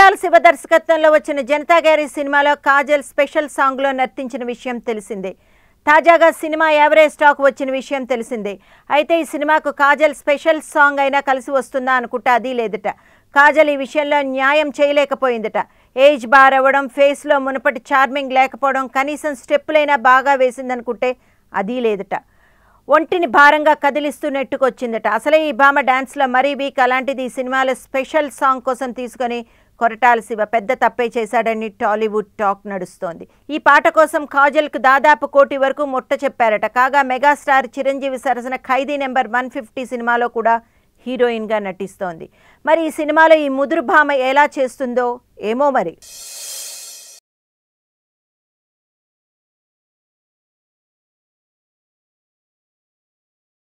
కొరటాల శివ దర్శకత్వంలో వచ్చిన జనతా గ్యారేజ్ సినిమాలో కాజల్ స్పెషల్ సాంగ్లో నర్తించిన విషయం తెలిసిందే. తాజాగా సినిమా యావరేజ్ టాక్ వచ్చిన విషయం తెలిసిందే. అయితే ఈ సినిమాకు కాజల్ స్పెషల్ సాంగ్ అయినా కలిసి వస్తుందా అనుకుంటే అది లేదట. కాజల్ ఈ విషయంలో న్యాయం చేయలేకపోయిందట. ఏజ్ బార్ అవ్వడం, ఫేస్లో మునుపటి చార్మింగ్ లేకపోవడం, కనీసం స్టెప్పులైనా బాగా వేసిందనుకుంటే అది లేదట. ఒంటిని భారంగా కదిలిస్తూ నెట్టుకొచ్చిందట. అసలే ఈ భామ డాన్స్లో మరీ వీక్, అలాంటిది ఈ సినిమాలో స్పెషల్ సాంగ్ కోసం తీసుకొని కొరటాల శివ పెద్ద తప్పే చేశాడని టాలీవుడ్ టాక్ నడుస్తోంది. ఈ పాట కోసం కాజల్కు దాదాపు 1 కోటి వరకు ముట్ట చెప్పారట. కాగా మెగాస్టార్ చిరంజీవి సరసన ఖైదీ నెంబర్ 150 సినిమాలో కూడా హీరోయిన్గా నటిస్తోంది. మరి ఈ సినిమాలో ఈ ముదురు భామ ఎలా చేస్తుందో ఏమో మరి.